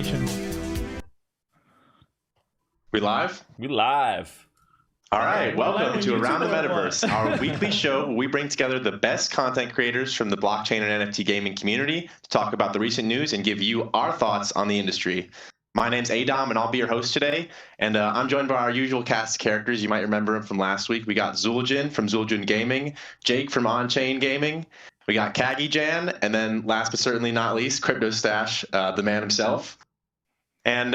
We live? We live. All right, welcome to Around the Metaverse, our weekly show where we bring together the best content creators from the blockchain and NFT gaming community to talk about the recent news and give you our thoughts on the industry. My name's Adam, and I'll be your host today. And I'm joined by our usual cast of characters. You might remember him from last week. We got Zueljin from Zueljin Gaming, Jake from On-Chain Gaming. We got Cagyjan, and then last but certainly not least, CryptoStache, the man himself. And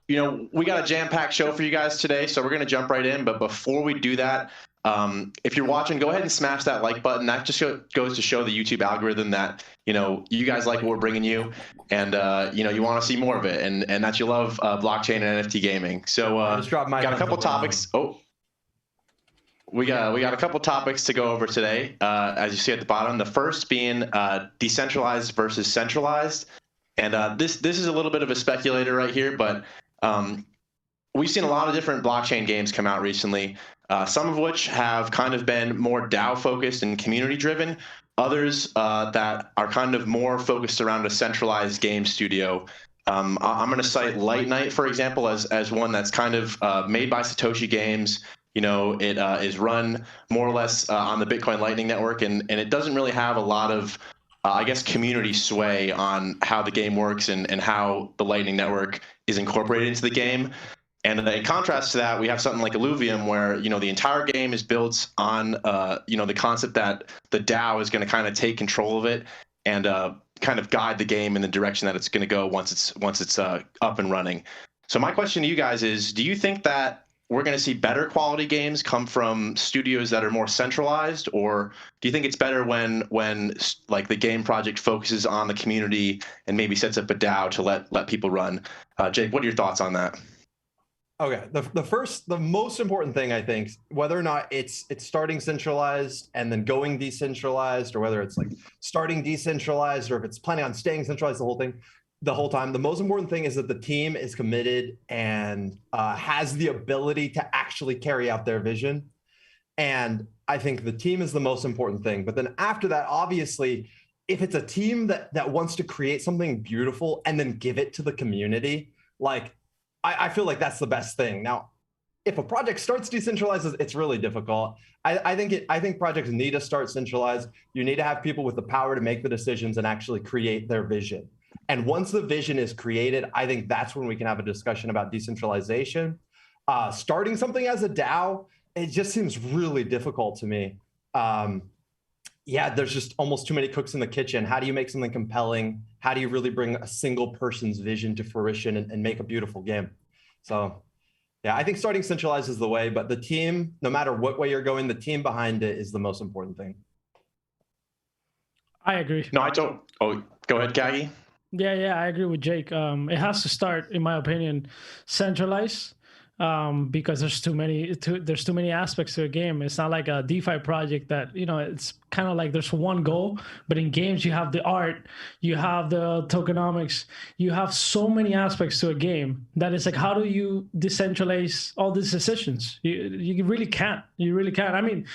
you know, we got a jam-packed show for you guys today, so we're going to jump right in. But before we do that, if you're watching, go ahead and smash that like button. That just goes to show the YouTube algorithm that, you know, you guys like what we're bringing you, and you know, you want to see more of it, and that you love blockchain and NFT gaming. So got a couple topics. Oh, we got a couple topics to go over today, as you see at the bottom. The first being decentralized versus centralized, and this is a little bit of a speculator right here, but we've seen a lot of different blockchain games come out recently, some of which have kind of been more DAO focused and community driven, others that are kind of more focused around a centralized game studio. I'm going to cite Light Night, for example, as one that's kind of made by Satoshi Games. You know, it is run more or less on the Bitcoin Lightning Network, and it doesn't really have a lot of I guess community sway on how the game works and how the Lightning Network is incorporated into the game. And in contrast to that, we have something like Illuvium, where, you know, the entire game is built on, you know, the concept that the DAO is going to kind of take control of it and kind of guide the game in the direction that it's going to go once it's up and running. So my question to you guys is, do you think that we're going to see better quality games come from studios that are more centralized, or do you think it's better when like the game project focuses on the community and maybe sets up a DAO to let people run? Jake, what are your thoughts on that? Okay, the most important thing, I think, whether or not it's starting centralized and then going decentralized, or whether it's like starting decentralized, or if it's planning on staying centralized the whole time, the most important thing is that the team is committed and has the ability to actually carry out their vision. And I think the team is the most important thing. But then after that, obviously, if it's a team that wants to create something beautiful and then give it to the community, like I feel like that's the best thing. Now, if a project starts decentralized, it's really difficult. I think projects need to start centralized. You need to have people with the power to make the decisions and actually create their vision. And once the vision is created, I think that's when we can have a discussion about decentralization. Starting something as a DAO, it just seems really difficult to me. Yeah, there's just almost too many cooks in the kitchen. How do you make something compelling? How do you really bring a single person's vision to fruition and make a beautiful game? So yeah, I think starting centralized is the way, but the team, no matter what way you're going, the team behind it is the most important thing. I agree. No, I don't. Oh, go ahead, Caggy. Yeah, I agree with Jake. It has to start, in my opinion, centralized, because there's too many aspects to a game. It's not like a DeFi project that, you know, it's kind of like there's one goal, but in games you have the art, you have the tokenomics, you have so many aspects to a game that it's like, how do you decentralize all these decisions? You really can't. You really can't. I mean,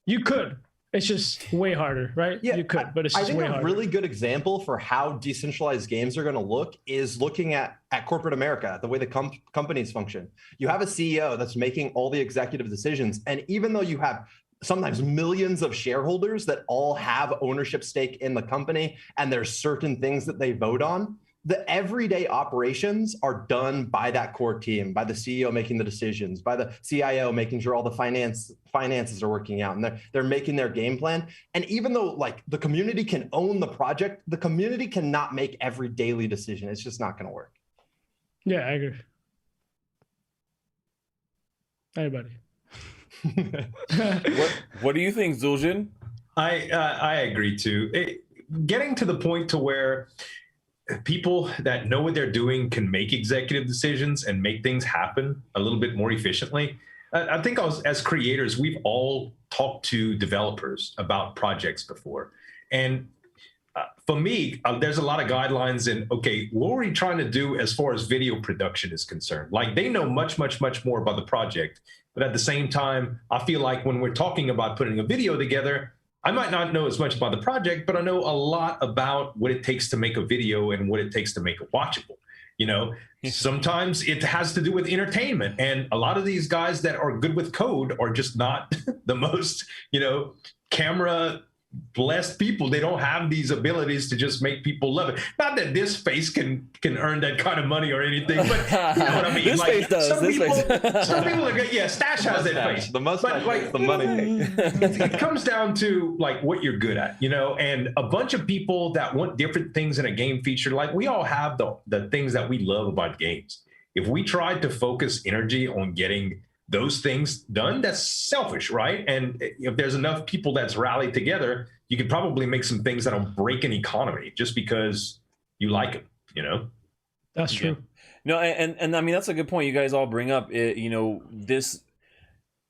you could. It's just way harder, right? Yeah, you could, but it's just way harder. I think a really good example for how decentralized games are going to look is looking at corporate America, the way the companies function. You have a CEO that's making all the executive decisions, and even though you have sometimes millions of shareholders that all have ownership stake in the company, and there's certain things that they vote on, the everyday operations are done by that core team, by the CEO making the decisions, by the CIO making sure all the finances are working out, and they're making their game plan. And even though like the community can own the project, the community cannot make every daily decision. It's just not going to work. Yeah, I agree. Anybody? What do you think, Zueljin? I agree too. Getting to the point to where people that know what they're doing can make executive decisions and make things happen a little bit more efficiently. I think as creators, we've all talked to developers about projects before. And for me, there's a lot of guidelines in, okay, what are we trying to do as far as video production is concerned? Like they know much, much, much more about the project. But at the same time, I feel like when we're talking about putting a video together, I might not know as much about the project, but I know a lot about what it takes to make a video and what it takes to make it watchable. You know, sometimes it has to do with entertainment. And a lot of these guys that are good with code are just not the most, you know, camera blessed people. They don't have these abilities to just make people love it. Not that this face can earn that kind of money or anything, but you know what I mean. This like face does. some This people, face. some people are good. Yeah, Stache has that face. The mustache, But, like, the money. it comes down to like what you're good at, you know, and a bunch of people that want different things in a game feature. Like we all have the things that we love about games. If we tried to focus energy on getting those things done, that's selfish, right? And if there's enough people that's rallied together, you could probably make some things that'll break an economy just because you like them, you know? That's true. No, and I mean, that's a good point you guys all bring up. You know,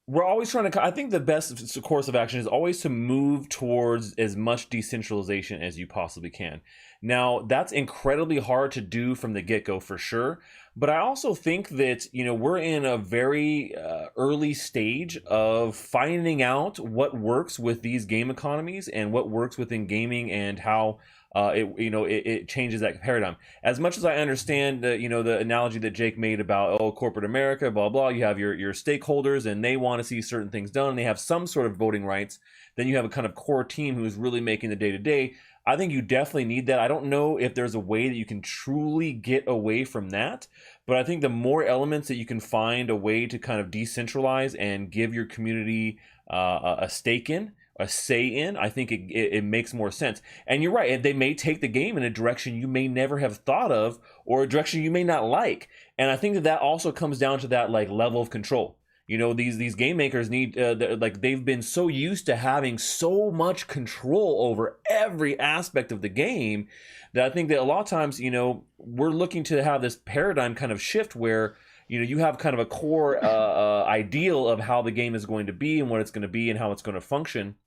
we're always trying to, I think the best course of action is always to move towards as much decentralization as you possibly can. Now, that's incredibly hard to do from the get-go for sure. But I also think that, you know, we're in a very early stage of finding out what works with these game economies and what works within gaming and how it changes that paradigm. As much as I understand, you know, the analogy that Jake made about, corporate America, blah, blah, you have your stakeholders and they want to see certain things done and they have some sort of voting rights. Then you have a kind of core team who's really making the day-to-day. I think you definitely need that. I don't know if there's a way that you can truly get away from that, but I think the more elements that you can find a way to kind of decentralize and give your community a stake in, a say in, I think it makes more sense. And you're right, they may take the game in a direction you may never have thought of or a direction you may not like. And I think that also comes down to that like level of control. You know, these game makers need like they've been so used to having so much control over every aspect of the game that I think that a lot of times, you know, we're looking to have this paradigm kind of shift where, you know, you have kind of a core ideal of how the game is going to be and what it's going to be and how it's going to function,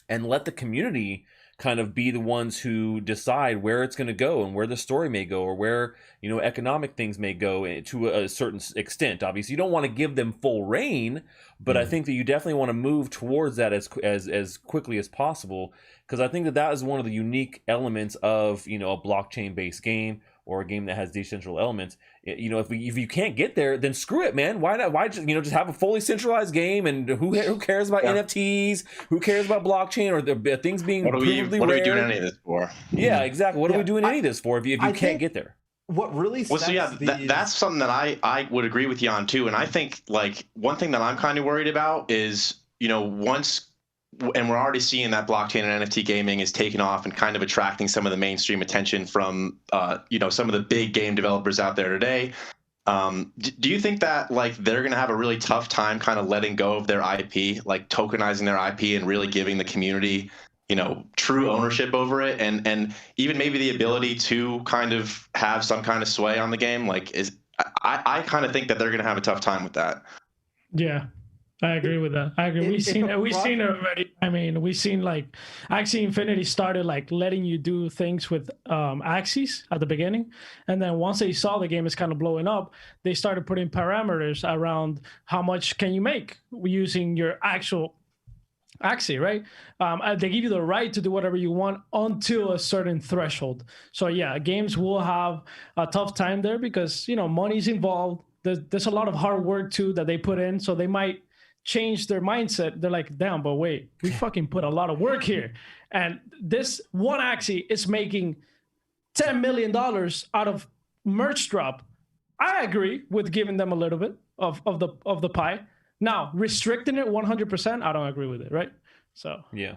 and let the community kind of be the ones who decide where it's going to go and where the story may go or where, you know, economic things may go to a certain extent. Obviously, you don't want to give them full reign, but I think that you definitely want to move towards that as quickly as possible, because I think that is one of the unique elements of, you know, a blockchain-based game or a game that has decentral elements. You know, if you can't get there, then screw it, man. Why not? Why just, you know, just have a fully centralized game? And who cares about NFTs? Who cares about blockchain or the things being provably rare? What are we doing any of this for? Yeah, exactly. What are we doing any of this for if you can't get there? What really well, so yeah, that's something that I would agree with you on too. And I think like one thing that I'm kind of worried about is, you know, and we're already seeing that blockchain and NFT gaming is taking off and kind of attracting some of the mainstream attention from, you know, some of the big game developers out there today. Do you think that like they're going to have a really tough time kind of letting go of their IP, like tokenizing their IP and really giving the community, you know, true ownership over it, and even maybe the ability to kind of have some kind of sway on the game? Like, I kind of think that they're going to have a tough time with that. Yeah. I agree with that. I agree. We've seen it already. I mean, we've seen like Axie Infinity started like letting you do things with Axies at the beginning, and then once they saw the game is kind of blowing up, they started putting parameters around how much can you make using your actual Axie, right? They give you the right to do whatever you want until a certain threshold. So yeah, games will have a tough time there because, you know, money's involved. There's a lot of hard work too that they put in, so they might change their mindset. They're like, damn, but wait, we fucking put a lot of work here. And this one Axie is making $10 million out of merch drop. I agree with giving them a little bit of the pie. Now, restricting it 100%, I don't agree with it, right? So yeah.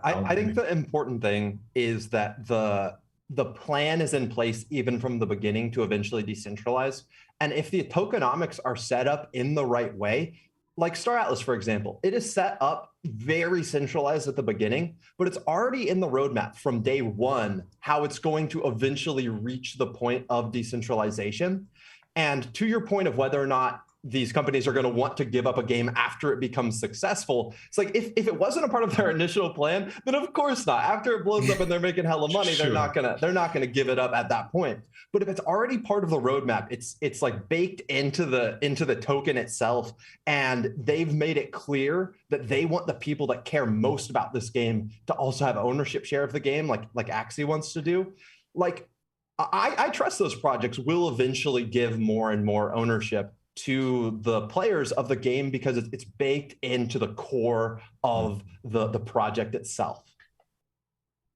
I think the important thing is that the plan is in place even from the beginning to eventually decentralize. And if the tokenomics are set up in the right way, like Star Atlas, for example, it is set up very centralized at the beginning, but it's already in the roadmap from day one how it's going to eventually reach the point of decentralization. And to your point of whether or not these companies are going to want to give up a game after it becomes successful, it's like if it wasn't a part of their initial plan, then of course not. After it blows up and they're making hella money, Sure. they're not gonna give it up at that point. But if it's already part of the roadmap, it's like baked into the token itself, and they've made it clear that they want the people that care most about this game to also have ownership share of the game, like Axie wants to do. Like, I trust those projects will eventually give more and more ownership to the players of the game because it's baked into the core of the project itself.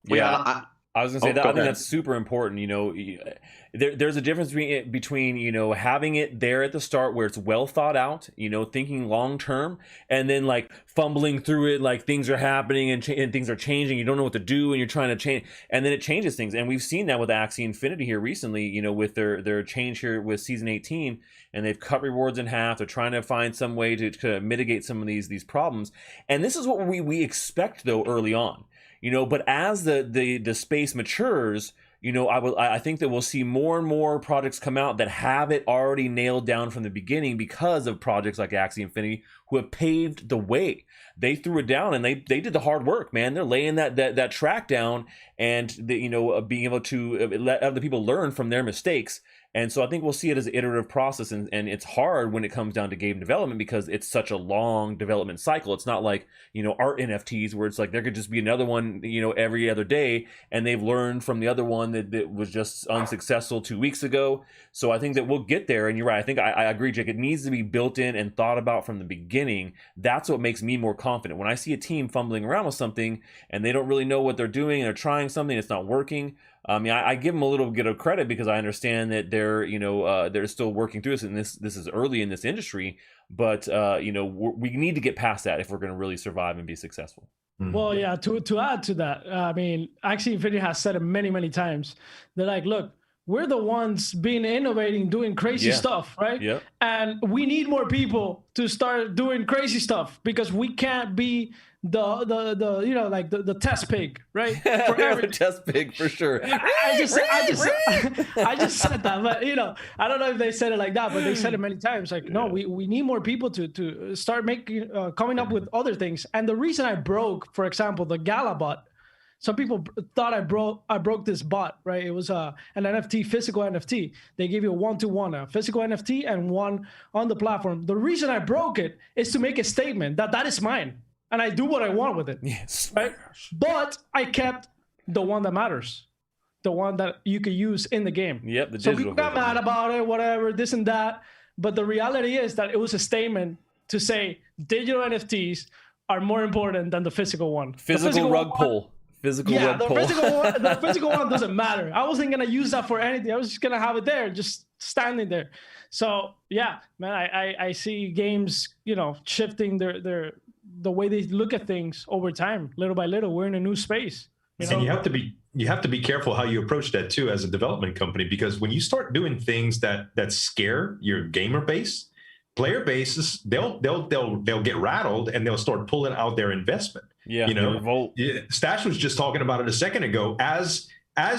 Yeah, I was gonna say that. I think ahead. that's super important. There's a difference between having it there at the start where it's well thought out, thinking long term, and then like fumbling through it, like things are happening and things are changing. You don't know what to do, and you're trying to change, and then it changes things. And we've seen that with Axie Infinity here recently. With their change here with season 18, and they've cut rewards in half. They're trying to find some way to mitigate some of these problems. And this is what we expect though early on. But as the space matures, I think that we'll see more and more projects come out that have it already nailed down from the beginning because of projects like Axie Infinity who have paved the way. They threw it down and they did the hard work, man. They're laying that track down and being able to let other people learn from their mistakes. And so I think we'll see it as an iterative process, and it's hard when it comes down to game development because it's such a long development cycle. It's not like, art NFTs where it's like there could just be another one, every other day, and they've learned from the other one that was just unsuccessful 2 weeks ago. So I think that we'll get there, and you're right. I think I agree, Jake. It needs to be built in and thought about from the beginning. That's what makes me more confident. When I see a team fumbling around with something and they don't really know what they're doing, and they're trying something, it's not working. I give them a little bit of credit because I understand that they're still working through this, and this is early in this industry. But we need to get past that if we're going to really survive and be successful. Well, yeah. To add to that, Axie Infinity has said it many times. They're like, look, we're the ones being innovating, doing crazy stuff, right? Yeah. And we need more people to start doing crazy stuff because we can't be the test pig, right? For the test pig for sure. I just said that, but I don't know if they said it like that, but they said it many times. Like, no, we need more people to start coming up with other things. And the reason I broke, for example, the Gala bot. Some people thought I broke this bot, right? It was an NFT, physical NFT. They give you a 1-to-1, a physical NFT and one on the platform. The reason I broke it is to make a statement that is mine. And I do what I want with it. Yes. Right? But I kept the one that matters. The one that you could use in the game. Yep, so people got mad about it, whatever, this and that. But the reality is that it was a statement to say digital NFTs are more important than the physical one. Physical rug pull. The physical one doesn't matter. I wasn't gonna use that for anything. I was just gonna have it there, just standing there. So yeah, man, I see games, shifting the way they look at things over time, little by little. We're in a new space. And you have to be careful how you approach that too as a development company, because when you start doing things that scare your gamer base, player bases, they'll get rattled and they'll start pulling out their investment. Yeah, Stache was just talking about it a second ago. As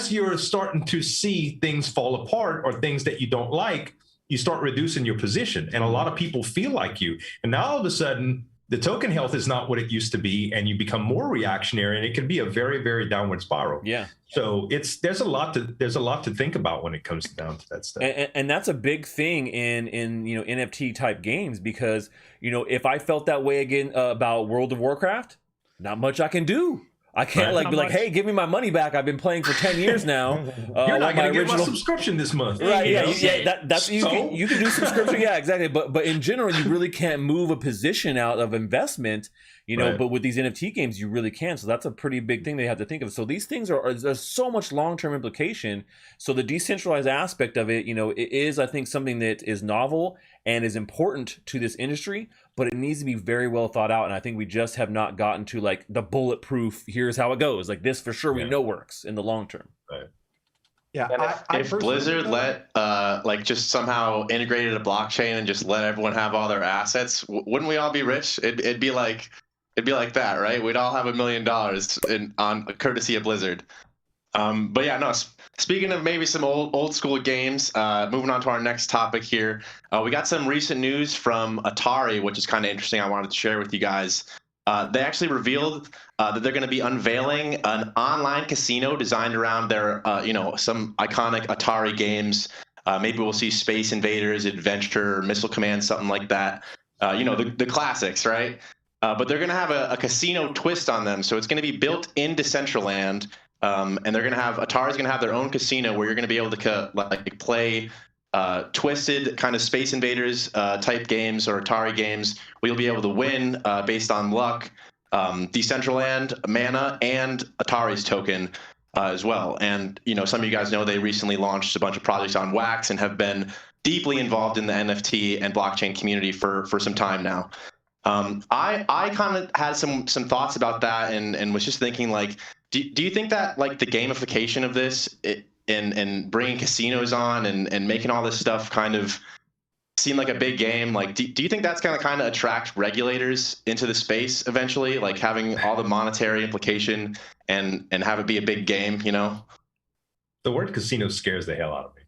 you're starting to see things fall apart or things that you don't like, you start reducing your position, and a lot of people feel like you. And now all of a sudden, the token health is not what it used to be, and you become more reactionary, and it can be a very, very downward spiral. Yeah. So there's a lot to think about when it comes down to that stuff. And that's a big thing in NFT type games, because if I felt that way again about World of Warcraft, not much I can do. I can't be like, hey, give me my money back. I've been playing for 10 years now. You're not going to get my subscription this month. Right, that's you can do subscription. Yeah, exactly. But in general, you really can't move a position out of investment, right. But with these NFT games, you really can. So that's a pretty big thing they have to think of. So these things there's so much long-term implication. So the decentralized aspect of it, it is, I think, something that is novel and is important to this industry, but it needs to be very well thought out. And I think we just have not gotten to like the bulletproof, here's how it goes. Like this for sure we know works in the long term. Right. Yeah. And if Blizzard let just somehow integrated a blockchain and just let everyone have all their assets, wouldn't we all be rich? It'd be like that, right? We'd all have $1 million on courtesy of Blizzard. But yeah, no. Speaking of maybe some old school games, moving on to our next topic here, we got some recent news from Atari, which is kind of interesting. I wanted to share with you guys. They actually revealed that they're going to be unveiling an online casino designed around their, some iconic Atari games. Maybe we'll see Space Invaders, Adventure, Missile Command, something like that. The classics, right? But they're going to have a casino twist on them. So it's going to be built in Decentraland. and they're going to have Atari's going to have their own casino where you're going to be able to like play twisted kind of Space Invaders type games or Atari games. We'll be able to win based on luck, Decentraland, mana, and Atari's token as well. And some of you guys know they recently launched a bunch of projects on Wax and have been deeply involved in the NFT and blockchain community for some time now. I kind of had some thoughts about that and was just thinking, like, do you think that, like, the gamification of this and bringing casinos on and making all this stuff kind of seem like a big game, like, do you think that's going to kind of attract regulators into the space eventually, like having all the monetary implication and have it be a big game? The word casino scares the hell out of me.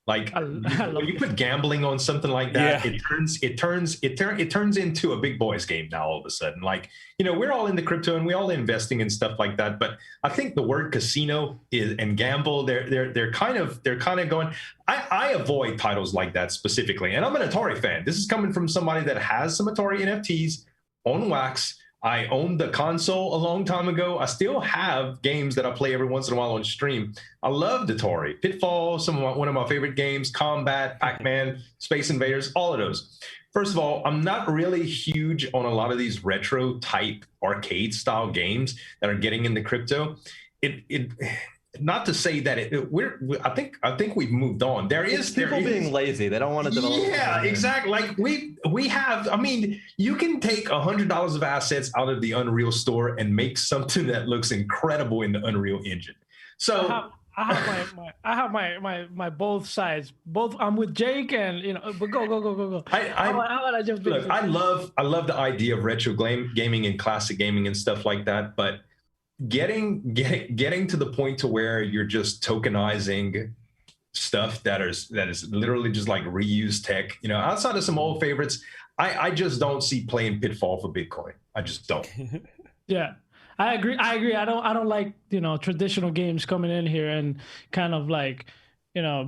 Like, when you put it. gambling on something like that, it turns into a big boys game now all of a sudden. Like, we're all into crypto and we're all investing in stuff like that. But I think the word casino and gamble, they're kind of going. I avoid titles like that specifically. And I'm an Atari fan. This is coming from somebody that has some Atari NFTs on Wax. I owned the console a long time ago. I still have games that I play every once in a while on stream. I love Atari. Pitfall, one of my favorite games, Combat, Pac-Man, Space Invaders, all of those. First of all, I'm not really huge on a lot of these retro type arcade style games that are getting into crypto. Not to say that I think we've moved on. There is people being lazy. They don't want to develop. Yeah, exactly. Like we have. I mean, you can take $100 of assets out of the Unreal store and make something that looks incredible in the Unreal Engine. So I have my both sides. I'm with Jake, and but go. I love the idea of retro gaming and classic gaming and stuff like that, but getting to the point to where you're just tokenizing stuff that is literally just like reused tech, outside of some old favorites, I just don't see playing Pitfall for Bitcoin. I just don't. Yeah, I agree. I don't like traditional games coming in here and kind of like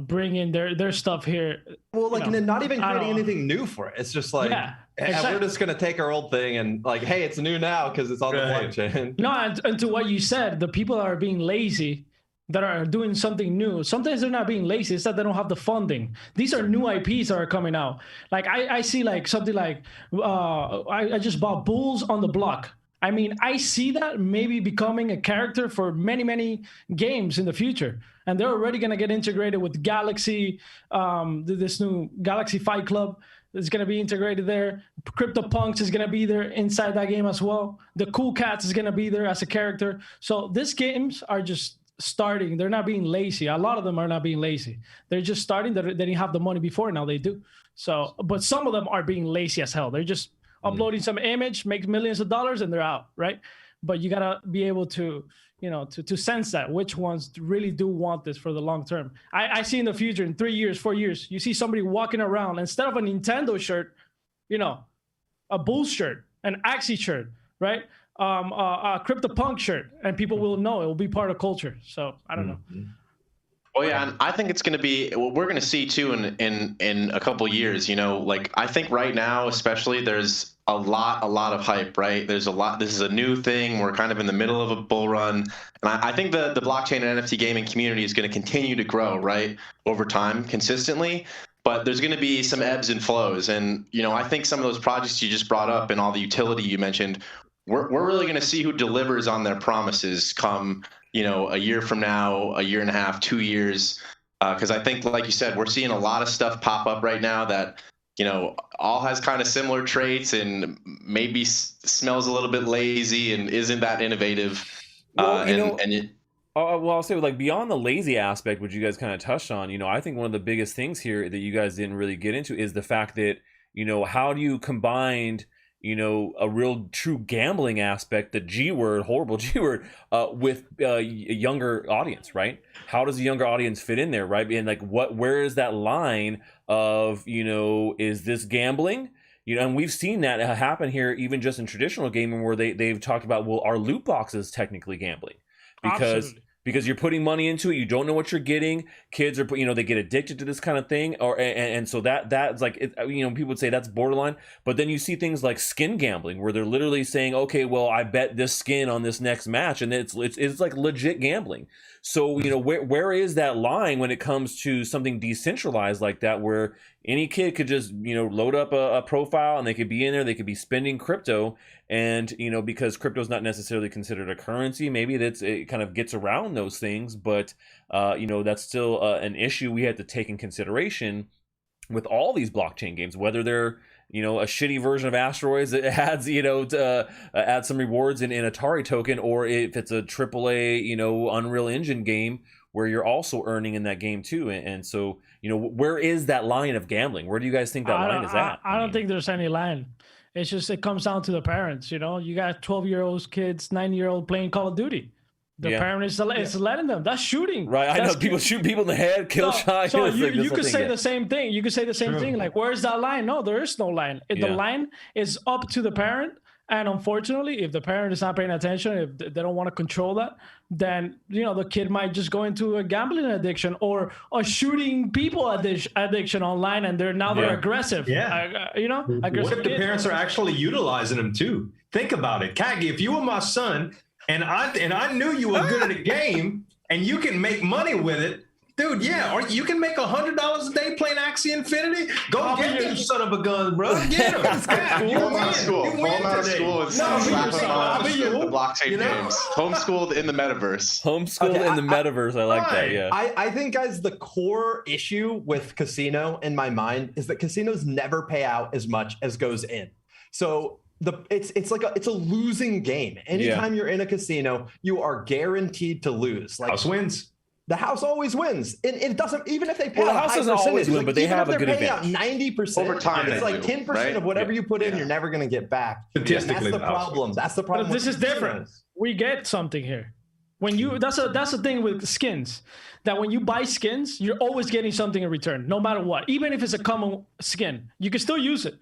bring in their stuff here. Well, like, and not even creating anything new for it. It's just like, exactly. We're just going to take our old thing and like, hey, it's new now because it's on the blockchain. No, and to what you said, the people that are being lazy, that are doing something new, sometimes they're not being lazy, it's that they don't have the funding. These are new IPs that are coming out. Like, I see like something like, I just bought Bulls on the Block. I mean, I see that maybe becoming a character for many, many games in the future. And they're already going to get integrated with Galaxy, this new Galaxy Fight Club is going to be integrated there. CryptoPunks is going to be there inside that game as well. The Cool Cats is going to be there as a character. So these games are just starting. They're not being lazy. A lot of them are not being lazy. They're just starting. They didn't have the money before. Now they do. So, but some of them are being lazy as hell. They're just uploading some image, make millions of dollars, and they're out, right? But you gotta be able to, to sense that which ones really do want this for the long term. I see in the future, in 3 years, 4 years, you see somebody walking around instead of a Nintendo shirt, a Bulls shirt, an Axie shirt, right? A CryptoPunk shirt, and people will know it will be part of culture. So I don't know. Oh yeah, and I think it's going to be what we're going to see too in a couple of years. Like, I think right now, especially, there's a lot of hype, right? There's a lot. This is a new thing. We're kind of in the middle of a bull run, and I think the blockchain and NFT gaming community is going to continue to grow, right, over time, consistently. But there's going to be some ebbs and flows, and I think some of those projects you just brought up and all the utility you mentioned, we're really going to see who delivers on their promises come a year from now, a year and a half, 2 years, because I think, like you said, we're seeing a lot of stuff pop up right now that all has kind of similar traits and maybe smells a little bit lazy and isn't that innovative. Well, I'll say, like, beyond the lazy aspect, which you guys kind of touched on, I think one of the biggest things here that you guys didn't really get into is the fact that, how do you combine a real true gambling aspect, the G word, horrible G word, with a younger audience, right? How does a younger audience fit in there, right? And like, where is that line of, is this gambling? And we've seen that happen here, even just in traditional gaming, where they've talked about, well, are loot boxes technically gambling? Because because you're putting money into it. You don't know what you're getting. Kids are, they get addicted to this kind of thing, and so that's like, people would say that's borderline. But then you see things like skin gambling, where they're literally saying, okay, well, I bet this skin on this next match, and it's like legit gambling. So where is that line when it comes to something decentralized like that, where any kid could just load up a profile and they could be in there, they could be spending crypto, and because crypto is not necessarily considered a currency, maybe it kind of gets around those things, but that's still an issue we had to take in consideration with all these blockchain games, whether they're a shitty version of Asteroids that adds add some rewards in Atari token, or if it's a AAA Unreal Engine game where you're also earning in that game too. And so where is that line of gambling? Where do you guys think that line is at? I don't think there's any line. It's just, it comes down to the parents. You got 12-year-old kids, 9-year-old playing Call of Duty. The parent is letting them. That's shooting. Right. I know people shoot people in the head, kill shots. So you could say the same thing. You could say the same thing. Like, where's that line? No, there is no line. The line is up to the parent. And unfortunately, if the parent is not paying attention, if they don't want to control that, then the kid might just go into a gambling addiction or a shooting people addiction online, and they're aggressive. Aggressive. What if the parents are actually utilizing them too? Think about it, Cagy. If you were my son, and I knew you were good at a game, and you can make money with it. Dude, or you can make $100 a day playing Axie Infinity. Go get them son of a gun, bro. Get them. Pull them out of school. Pull them out of school and slap them on the blockchain games. Homeschooled in the metaverse. Homeschooled in the metaverse. I like that. Yeah. I think, guys, the core issue with casino in my mind is that casinos never pay out as much as goes in. So it's a losing game. Anytime you're in a casino, you are guaranteed to lose. Like, house wins. The house always wins. It doesn't, even if they pay out a high house doesn't always win, but they have a good advantage. 90% over time. It's like 10% of whatever you put in, you're never going to get back. Statistically, that's the problem. That's the problem. But this is different. We get something here. When you that's the thing with skins, that when you buy skins, you're always getting something in return, no matter what. Even if it's a common skin, you can still use it.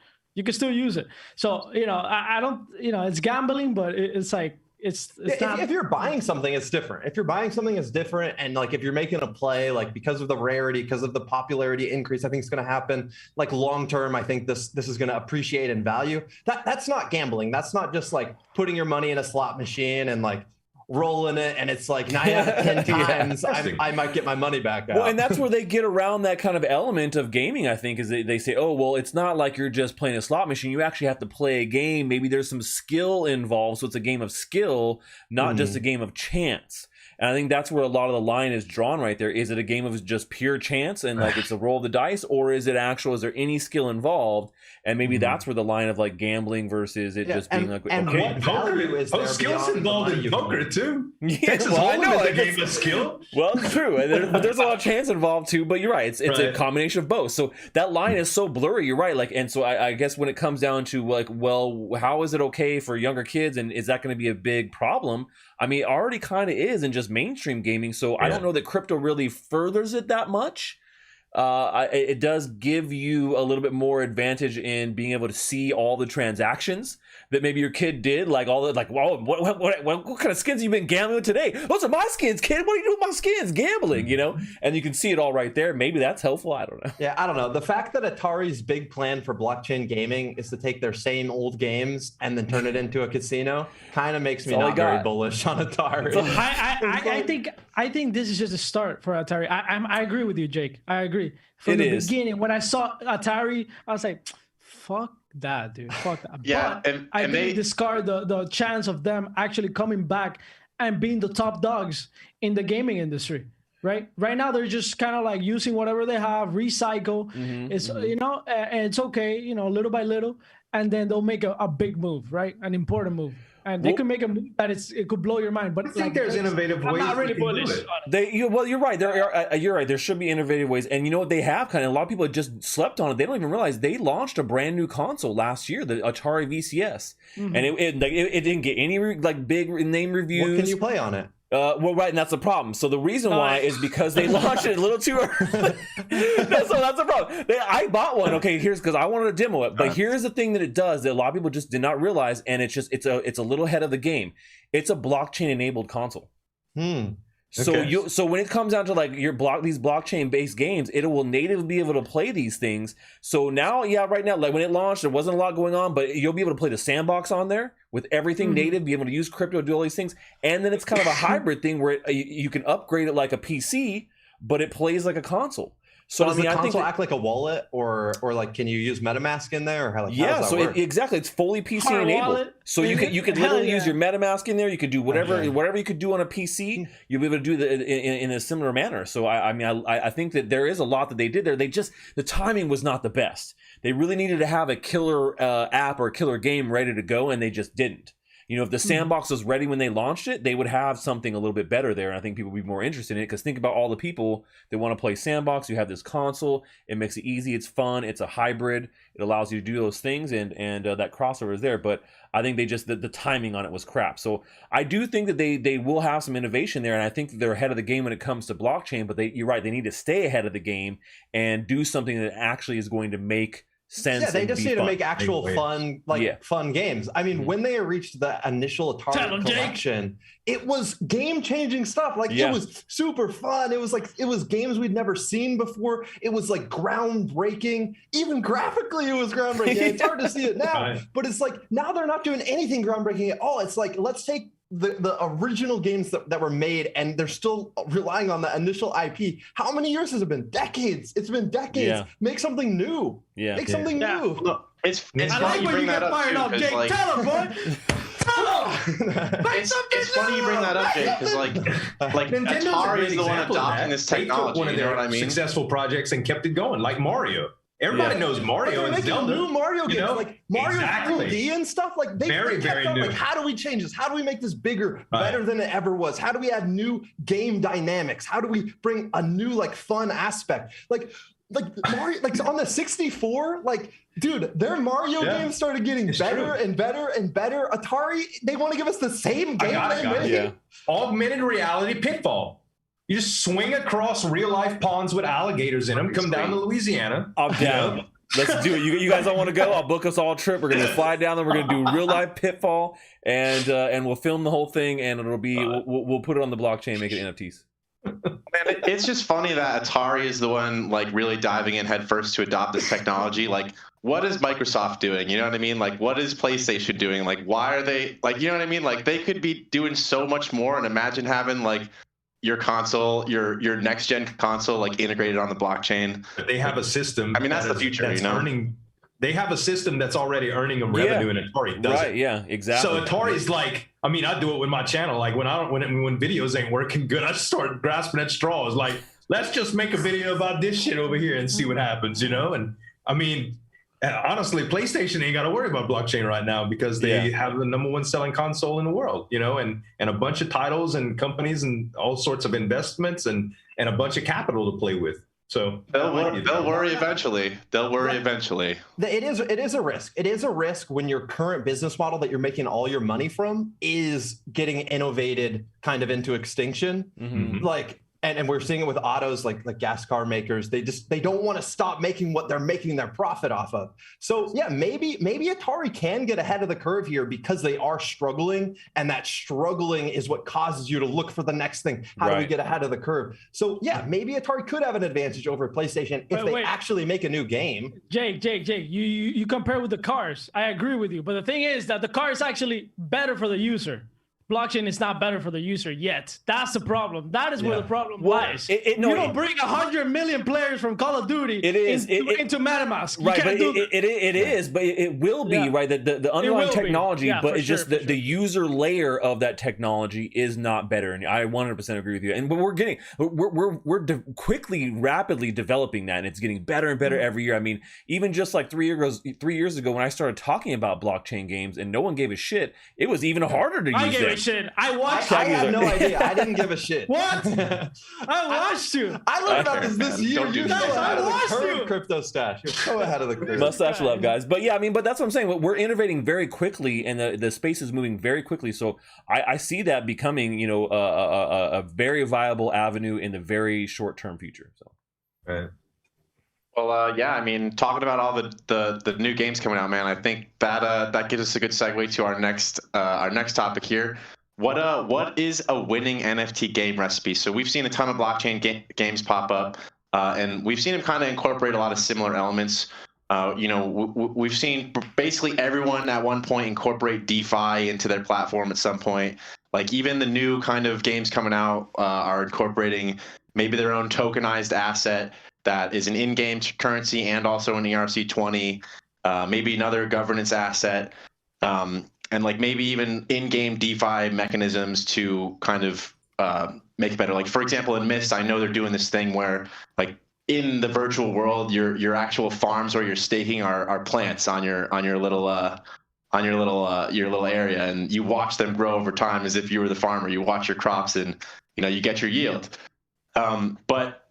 So I don't. It's gambling, but it's like. It's not... if you're buying something, it's different. If you're buying something, it's different. And like, if you're making a play, like, because of the rarity, because of the popularity increase, I think it's going to happen. Like, long term, I think this is going to appreciate in value. That's not gambling. That's not just like putting your money in a slot machine and like rolling it, and it's like 9 out of 10 times I might get my money back out. Well, and that's where they get around that kind of element of gaming, I think, is they say, oh, well, it's not like you're just playing a slot machine. You actually have to play a game. Maybe there's some skill involved, so it's a game of skill, not just a game of chance. And I think that's where a lot of the line is drawn right there. Is it a game of just pure chance and like it's a roll of the dice, or is there any skill involved? And maybe that's where the line of like gambling versus it just being like, okay. What value is there skill's involved in poker too. Yeah, Texas Hold'em is a game of skill. Well, it's true. But there's a lot of chance involved too. But you're right. It's a combination of both. So that line is so blurry. You're right. Like, and so I guess when it comes down to like, well, how is it okay for younger kids, and is that going to be a big problem? I mean, it already kind of is in just mainstream gaming. So I don't know that crypto really furthers it that much. It does give you a little bit more advantage in being able to see all the transactions that maybe your kid did, like all the like, well, what kind of skins have you been gambling with today? Those are my skins, kid. What are you doing with my skins? Gambling, and you can see it all right there. Maybe that's helpful. I don't know. Yeah, I don't know. The fact that Atari's big plan for blockchain gaming is to take their same old games and then turn it into a casino kind of makes me not very bullish on Atari. I think this is just a start for Atari. I agree with you, Jake. I agree. From the beginning, when I saw Atari, I was like, fuck that, dude. Fuck that. Yeah, but I didn't discard the chance of them actually coming back and being the top dogs in the gaming industry. Right now, they're just kind of like using whatever they have, recycle. And it's okay, little by little, and then they'll make a big move, right? An important move. And they could make a move that it could blow your mind. But I think there's innovative ways. I'm not really bullish on it. You're right. You're right. There should be innovative ways. And you know what they have a lot of people just slept on it. They don't even realize they launched a brand new console last year, the Atari VCS. And it didn't get any like big name reviews. What can you play on it? Well, right, and that's the problem. So the reason why is because they launched it a little too early. So that's the problem. I bought one. Okay, because I wanted to demo it. But here's the thing that it does that a lot of people just did not realize, and it's a little ahead of the game. It's a blockchain enabled console. So Okay. so when it comes down to like these blockchain based games, it will natively be able to play these things. So now, yeah, right now, like when it launched, there wasn't a lot going on, but you'll be able to play the sandbox on there with everything native, be able to use crypto, do all these things, and then it's kind of a hybrid thing where you can upgrade it like a PC, but it plays like a console. So does I mean, the I think console act like a wallet, or like can you use MetaMask in there, or how, like, how yeah, does so that work? exactly, it's fully PC Hard enabled. wallet, So you could Hell literally yeah. use your MetaMask in there. You could do whatever Okay. whatever you could do on a PC. You'll be able to do that in a similar manner. So I mean, I think that there is a lot that they did there. The timing was not the best. They really needed to have a killer app or a killer game ready to go, and they just didn't. You know, if the sandbox was ready when they launched it, they would have something a little bit better there. And I think people would be more interested in it, because think about all the people that want to play sandbox. You have this console. It makes it easy. It's fun. It's a hybrid. It allows you to do those things, and that crossover is there. But I think they just, the timing on it was crap. So I do think that they will have some innovation there. And I think that they're ahead of the game when it comes to blockchain. But you're right. They need to stay ahead of the game and do something that actually is going to make sense. Yeah, they just need to make actual fun, fun games. I mean, when they reached the initial Atari collection, it was game-changing stuff. Like, it was super fun. It was games we'd never seen before. It was like groundbreaking. Even graphically, it was groundbreaking. It's hard to see it now, but it's like now they're not doing anything groundbreaking at all. It's like, let's take the original games that were made, and they're still relying on the initial IP. How many years has it been? Decades. It's been decades. Yeah. Make something new. Make something new. Look, it's I funny like you when bring you that get up fired too, up, 'cause, Jake. like, Tell him, boy. Tell him. it's funny you bring that up, Jake, because like Nintendo's a Atari great is the one example of adopting that. this They took technology. one of You know their what I mean? successful projects and kept it going, like Mario. Everybody knows But Mario they're and making Zelda. new Mario games, you know? like Mario Exactly. 3D and stuff. Like they Very, kept very on, new. like, how do we change this? How do we make this bigger, Right. better than it ever was? How do we add new game dynamics? How do we bring a new like fun aspect? Like Mario, like on the 64, like, dude, their Mario games started getting better and better and better. Atari, they want to give us the same game they made. Yeah. Augmented reality Pitfall. You just swing across real life ponds with alligators in them, come down to Louisiana. I'm down. Let's do it. You guys don't want to go? I'll book us all a trip. We're gonna fly down there. We're gonna do real life Pitfall, and we'll film the whole thing, and it'll be we'll put it on the blockchain, make it NFTs. Man, it's just funny that Atari is the one like really diving in headfirst to adopt this technology. Like, what is Microsoft doing? You know what I mean? Like, what is PlayStation doing? Like, why are they like? You know what I mean? Like, they could be doing so much more. And imagine having like your console, your next gen console, like integrated on the blockchain. But they have a system. I mean, that's the future, That's you know? earning. They have a system that's already earning them revenue, and Atari doesn't. Right? Yeah. Exactly. So Atari's like, I mean, I do it with my channel. Like when videos ain't working good, I just start grasping at straws. Like, let's just make a video about this shit over here and see what happens, you know? And I mean, honestly, PlayStation ain't got to worry about blockchain right now because they have the #1 selling console in the world, you know, and a bunch of titles and companies and all sorts of investments and a bunch of capital to play with. So They'll worry eventually. They'll worry eventually. It is a risk. It is a risk when your current business model that you're making all your money from is getting innovated kind of into extinction. Mm-hmm. Like, and we're seeing it with autos, like gas car makers. They don't want to stop making what they're making their profit off of. So yeah, maybe Atari can get ahead of the curve here because they are struggling, and that struggling is what causes you to look for the next thing. How do we get ahead of the curve? So yeah, maybe Atari could have an advantage over PlayStation if they actually make a new game. Jake, you compare with the cars. I agree with you, but the thing is that the car is actually better for the user. Blockchain is not better for the user yet. That's the problem. That is where the problem lies. You don't bring 100 million players from Call of Duty into MetaMask. Right, but it is, but it will be, right? The underlying technology, but it's just the user layer of that technology is not better. And I 100% agree with you. And but we're quickly, rapidly developing that, and it's getting better and better every year. I mean, even just like 3 years ago when I started talking about blockchain games and no one gave a shit, it was even harder to use them. Shit. I watched. I had no idea. I didn't give a shit. What? I watched you. I learned about this year. You're so ahead of the curve, CryptoStache. You're so ahead of the curve. Mustache love, guys. But yeah, I mean, but that's what I'm saying. We're innovating very quickly, and the space is moving very quickly. So I see that becoming, you know, a very viable avenue in the very short term future. So. Right. Well, yeah, I mean, talking about all the new games coming out, man, I think that that gives us a good segue to our next topic here. What is a winning NFT game recipe? So we've seen a ton of blockchain games pop up, and we've seen them kind of incorporate a lot of similar elements. We've seen basically everyone at one point incorporate DeFi into their platform at some point. Like even the new kind of games coming out are incorporating maybe their own tokenized asset that is an in-game currency and also an ERC20, maybe another governance asset. And like maybe even in-game DeFi mechanisms to kind of make it better. Like for example, in Mist, I know they're doing this thing where like in the virtual world, your actual farms where you're staking are plants on your little area, and you watch them grow over time as if you were the farmer. You watch your crops, and you get your yield. But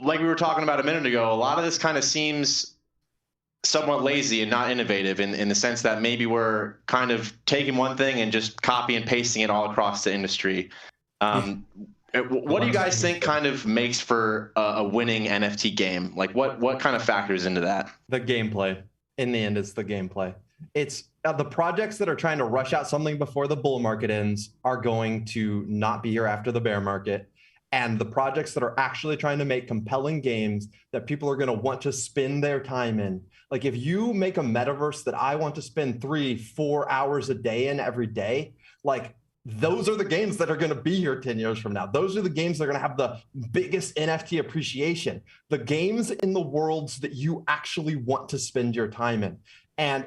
like we were talking about a minute ago, a lot of this kind of seems somewhat lazy and not innovative in the sense that maybe we're kind of taking one thing and just copy and pasting it all across the industry. What do you guys think kind of makes for a winning NFT game? Like what kind of factors into that? The gameplay. In the end, it's the gameplay. It's the projects that are trying to rush out something before the bull market ends are going to not be here after the bear market. And the projects that are actually trying to make compelling games that people are going to want to spend their time in. Like if you make a metaverse that I want to spend 3-4 hours a day in every day, like those are the games that are going to be here 10 years from now. Those are the games that are going to have the biggest NFT appreciation. The games in the worlds that you actually want to spend your time in. And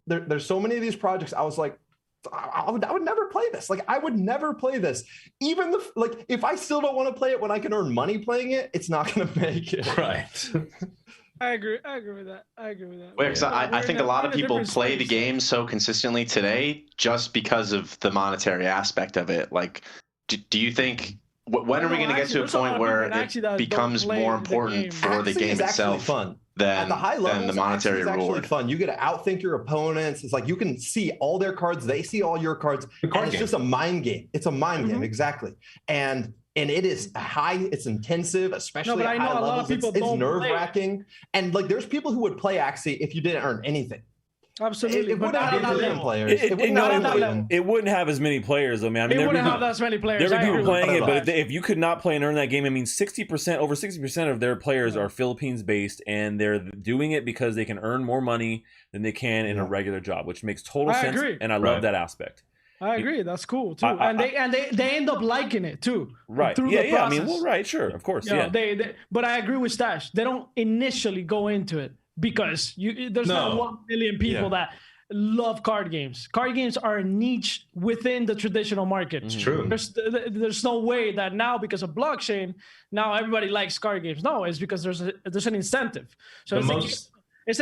there's so many of these projects. I was like, I would never play this. Like I would never play this. Even if I still don't want to play it when I can earn money playing it, it's not going to make it. Right. I agree with that. Wait, because I think a lot of people play the game so consistently today just because of the monetary aspect of it. Like, do you think when are we going to get to a point where it becomes more important for the game itself than the high level, the monetary reward? It's actually fun. You get to outthink your opponents. It's like you can see all their cards, they see all your cards. It's just a mind game. It's a mind game, exactly. And it is it's intensive, especially at high levels. It's nerve-wracking. And like there's people who would play Axie if you didn't earn anything. Absolutely. It wouldn't have players. It wouldn't have as many players. I mean, it wouldn't have as many players. There are people playing it, but if you could not play and earn that game, I mean, over 60% of their players are Philippines-based, and they're doing it because they can earn more money than they can in a regular job, which makes total sense. And I love that aspect. I agree. That's cool too. And they end up liking it too. Right. Through the process. I mean, well, right. Sure. Of course. Yeah. But I agree with Stache. They don't initially go into it because there's not 1 million people that love card games. Card games are a niche within the traditional market. It's true. There's no way that now because of blockchain, now everybody likes card games. No, it's because there's an incentive. So it's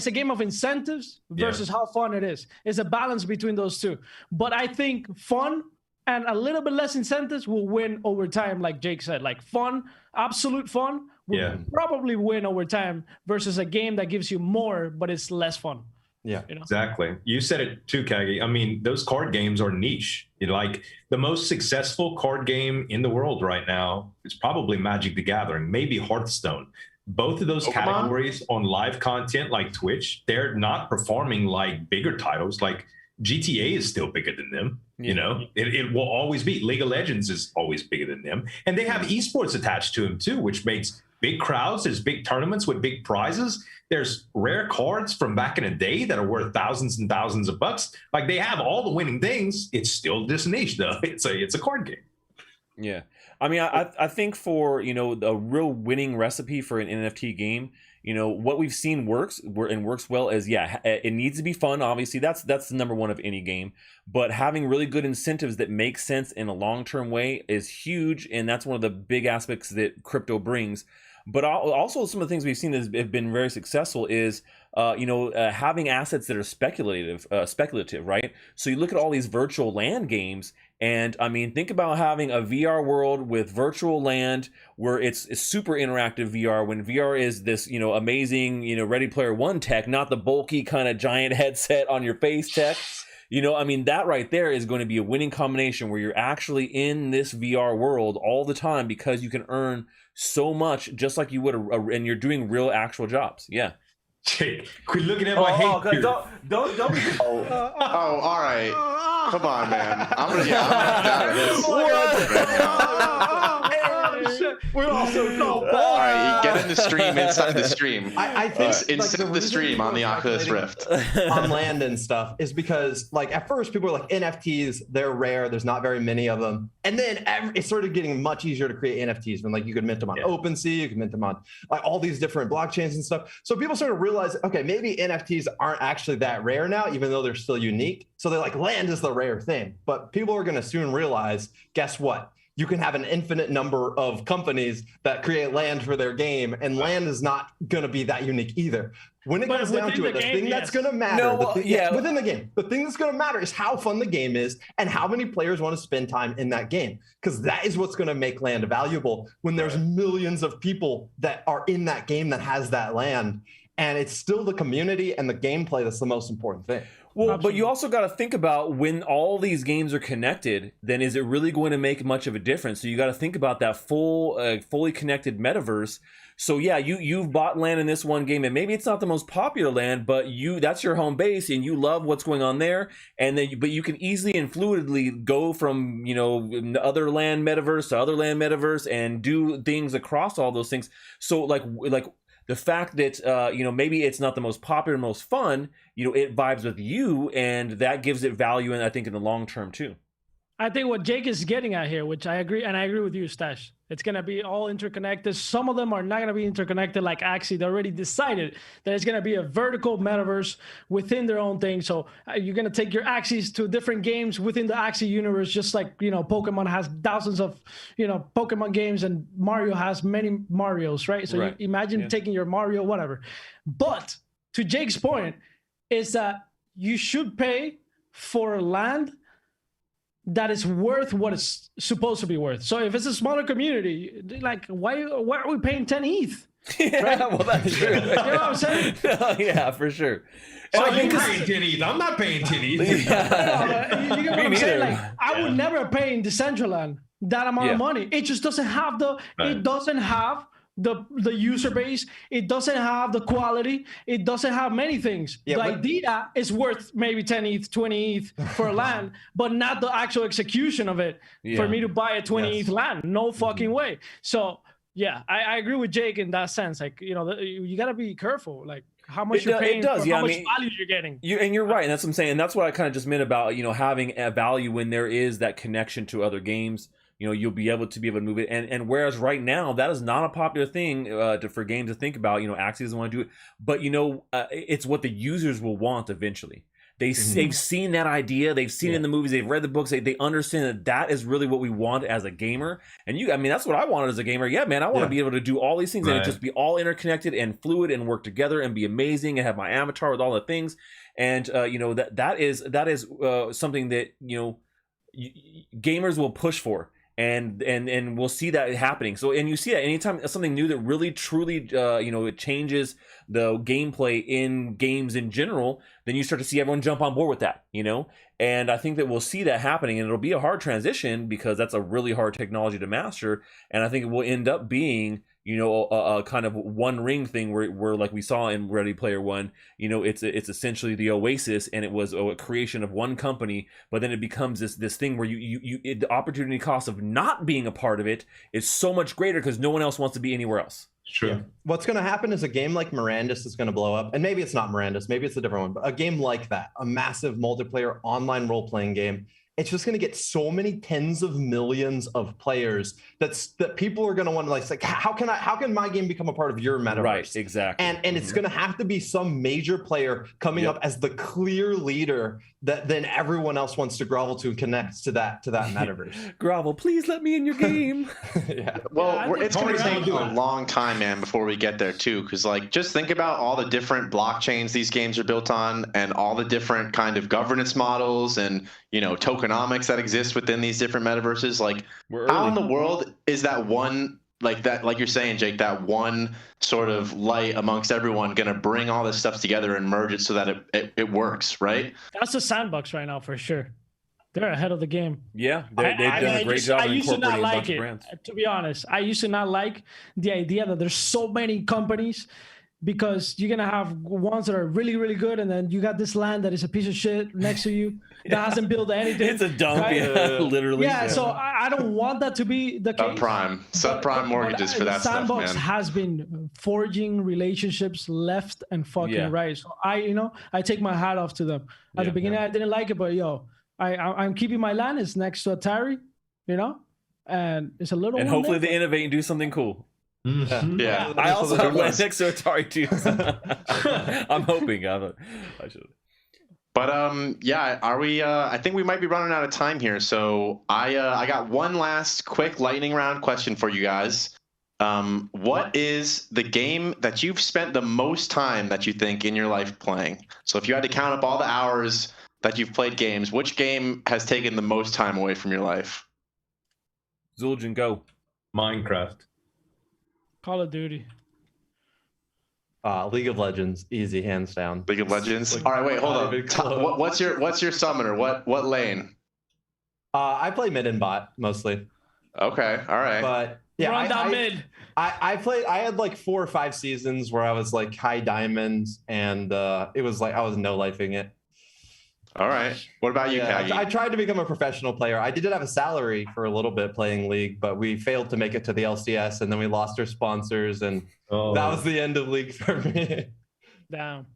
a game of incentives versus how fun it is. It's a balance between those two. But I think fun and a little bit less incentives will win over time, like Jake said. Like fun, absolute fun will probably win over time versus a game that gives you more, but it's less fun. Yeah, exactly. You said it too, Cagy. I mean, those card games are niche. Like the most successful card game in the world right now is probably Magic the Gathering, maybe Hearthstone. Both of those categories on live content like Twitch, they're not performing like bigger titles. Like GTA is still bigger than them. It will always be. League of Legends is always bigger than them. And they have esports attached to them too, which makes big crowds. There's big tournaments with big prizes. There's rare cards from back in the day that are worth thousands and thousands of bucks. Like they have all the winning things. It's still this niche though. It's a card game. Yeah. I mean, I think for, a real winning recipe for an NFT game, what we've seen works well is, it needs to be fun. Obviously, that's the number one of any game. But having really good incentives that make sense in a long-term way is huge. And that's one of the big aspects that crypto brings. But also some of the things we've seen that have been very successful is, having assets that are speculative, right? So you look at all these virtual land games, and I mean, think about having a VR world with virtual land where it's super interactive VR, when VR is this, amazing, Ready Player One tech, not the bulky kind of giant headset on your face tech. I mean, that right there is going to be a winning combination where you're actually in this VR world all the time because you can earn so much just like you would, and you're doing real actual jobs. Yeah. Jake, quit looking at my hate. Don't be. Oh, all right. Come on, man. I'm gonna out of this. We're also all right. Get in the stream inside the stream. I think inside the stream on the Oculus Rift on land and stuff is because at first people were like NFTs, they're rare. There's not very many of them, and then it started getting much easier to create NFTs. When you could mint them on OpenSea, you could mint them on all these different blockchains and stuff. So people started to realize, okay, maybe NFTs aren't actually that rare now, even though they're still unique. So they're like, land is the rare thing. But people are going to soon realize, guess what? You can have an infinite number of companies that create land for their game, and land is not going to be that unique either. When it comes down to it, the thing that's going to matter, within the game, the thing that's going to matter is how fun the game is and how many players want to spend time in that game, because that is what's going to make land valuable when there's millions of people that are in that game that has that land. And it's still the community and the gameplay that's the most important thing. Well, Absolutely. But you also got to think about when all these games are connected, then is it really going to make much of a difference? So you got to think about that fully connected metaverse. So yeah, you've bought land in this one game, and maybe it's not the most popular land, but that's your home base, and you love what's going on there. And then, but you can easily and fluidly go from other land metaverse to other land metaverse and do things across all those things. So like the fact that maybe it's not the most popular, most fun, it vibes with you, and that gives it value, and I think in the long term too. I think what Jake is getting at here, which I agree, and I agree with you, Stache. It's going to be all interconnected. Some of them are not going to be interconnected like Axie. They already decided that it's going to be a vertical metaverse within their own thing. So you're going to take your Axies to different games within the Axie universe, just like, Pokemon has thousands of, Pokemon games, and Mario has many Marios, right? So right. You imagine taking your Mario, whatever. But to Jake's point is that you should pay for land that is worth what it's supposed to be worth. So if it's a smaller community, like why are we paying 10 ETH? Yeah, right? Well, that's true. You know what I'm saying? Yeah, for sure. So you're paying 10 ETH. I'm not paying 10 ETH. Yeah. You get what I'm saying? Like, I would never pay in Decentraland that amount of money. It just doesn't have it doesn't have the user base. It doesn't have the quality. It doesn't have many things. The idea is worth maybe 10 ETH, 20 ETH for land, but not the actual execution of it for me to buy a 20 ETH land. No fucking way. So yeah, I agree with Jake in that sense. Like, you got to be careful. Like, how much you're paying, how much value you're getting. You're right, and that's what I'm saying. And that's what I kind of just meant about, having a value when there is that connection to other games. You'll be able to move it, and whereas right now that is not a popular thing for games to think about. Axie doesn't want to do it, but it's what the users will want eventually. They've seen that idea, they've seen it in the movies, they've read the books, they understand that is really what we want as a gamer. And that's what I wanted as a gamer. Yeah, man, I want to be able to do all these things and it just be all interconnected and fluid and work together and be amazing and have my avatar with all the things. And that is something that gamers will push for. And we'll see that happening. So, and you see that anytime something new that really truly it changes the gameplay in games in general, then you start to see everyone jump on board with that, and I think that we'll see that happening, and it'll be a hard transition because that's a really hard technology to master. And I think it will end up being a kind of one ring thing where like we saw in Ready Player One, it's essentially the Oasis, and it was a creation of one company, but then it becomes this thing where the opportunity cost of not being a part of it is so much greater because no one else wants to be anywhere else. True. Yeah. What's going to happen is a game like Mirandus is going to blow up, and maybe it's not Mirandus, maybe it's a different one, but a game like that, a massive multiplayer online role-playing game, it's just going to get so many tens of millions of players that people are going to want to like how can my game become a part of your metaverse? Right, exactly. And it's going to have to be some major player coming up as the clear leader that then everyone else wants to grovel to and connect to that metaverse. Grovel, please let me in your game. Well, it's going to take a long time, man, before we get there too, because just think about all the different blockchains these games are built on, and all the different kind of governance models and tokenomics that exist within these different metaverses. How in the world is that one, like you're saying, Jake, that one sort of light amongst everyone going to bring all this stuff together and merge it so that it works, right? That's the sandbox right now for sure. They're ahead of the game. Yeah, they've done a great job of incorporating a bunch of brands. To be honest, I used to not like the idea that there's so many companies because you're gonna have ones that are really, really good, and then you got this land that is a piece of shit next to you that hasn't built anything. It's a dump, right? literally. Yeah, so I don't want that to be the case. Subprime mortgages for that stuff, man. Sandbox has been forging relationships left and fucking right. So I take my hat off to them. At the beginning, I didn't like it, but I'm keeping my land. It's next to Atari, and it's a little. And hopefully they innovate and do something cool. Yeah. I also have land next to Atari too. I'm hoping. I should. But are we? I think we might be running out of time here. So I got one last quick lightning round question for you guys. What is the game that you've spent the most time that you think in your life playing? So if you had to count up all the hours that you've played games, which game has taken the most time away from your life? Zueljin, go. Minecraft. Call of Duty. League of Legends, easy, hands down. League of Legends. All right, wait, hold on. What's your summoner? What lane? I play mid and bot mostly. Okay, all right. But yeah, run down mid. I played. I had like 4 or 5 seasons where I was like high diamond, and it was like I was no lifing it. All right. What about you, Cagyjan? I tried to become a professional player. I did have a salary for a little bit playing League, but we failed to make it to the LCS, and then we lost our sponsors, and that was the end of League for me. Damn.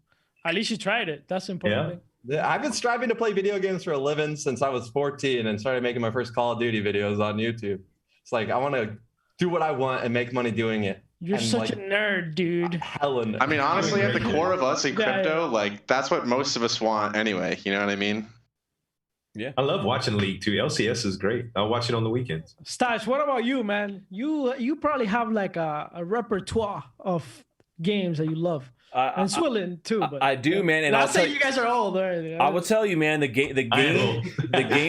At least you tried it. That's important. Yeah, I've been striving to play video games for a living since I was 14 and started making my first Call of Duty videos on YouTube. It's like I want to do what I want and make money doing it. You're such a nerd, dude. Helen. I mean, honestly, at the core of us in crypto, like that's what most of us want anyway. You know what I mean? Yeah. I love watching League too. LCS is great. I'll watch it on the weekends. Stache, what about you, man? You probably have like a repertoire of games that you love. And Zueljin too. But I do, man. And I'll say you guys are old. Right? I will tell you, man. The game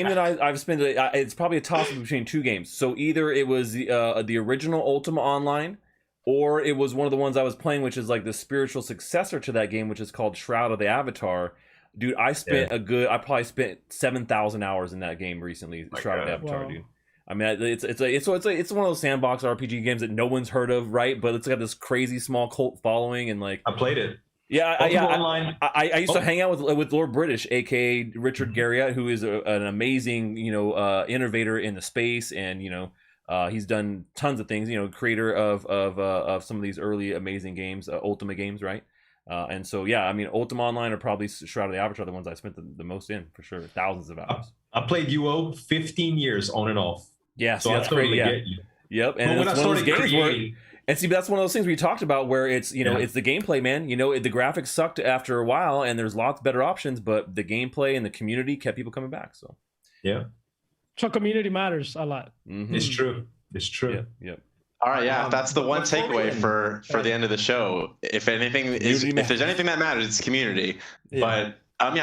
that I've spent. It's probably a toss up between 2 games. So either it was the original Ultima Online, or it was one of the ones I was playing, which is like the spiritual successor to that game, which is called Shroud of the Avatar. Dude, I probably spent 7,000 hours in that game recently. Shroud of the Avatar, dude. I mean, it's one of those sandbox RPG games that no one's heard of, right? But it's got this crazy small cult following, and like I played it. Yeah, online. I used to hang out with Lord British, aka Richard Garriott, who is an amazing innovator in the space, and he's done tons of things. Creator of some of these early amazing games, Ultima games, right? And so I mean, Ultima Online or probably Shroud of the Avatar, the ones I spent the most in for sure, thousands of hours. I played UO 15 years on and off. Yeah, so that's great. Get you. Yep, and when I started creating. And see, that's one of those things we talked about where it's, it's the gameplay, man. The graphics sucked after a while, and there's lots better options, but the gameplay and the community kept people coming back. So, yeah. So community matters a lot. Mm-hmm. It's true. It's true. Yep. All right, that's the one takeaway for the end of the show. If anything if there's anything that matters, it's community. Yeah. But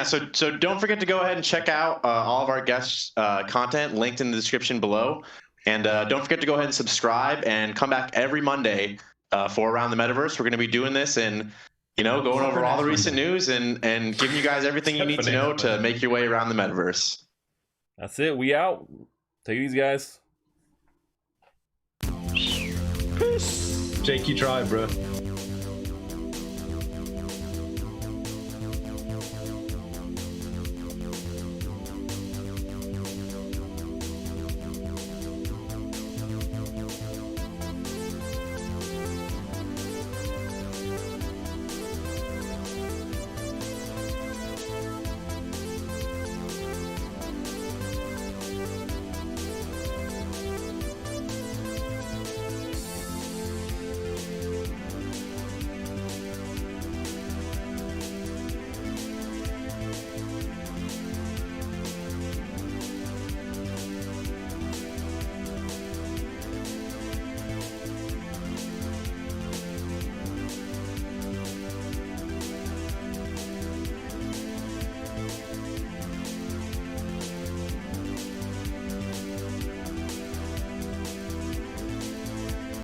so don't forget to go ahead and check out all of our guests' content linked in the description below. And don't forget to go ahead and subscribe and come back every Monday for Around the Metaverse. We're going to be doing this and, going over all the recent news and giving you guys everything you need to know to make your way around the Metaverse. That's it. We out. Take it easy, guys. Peace. Jake, you tried, bro.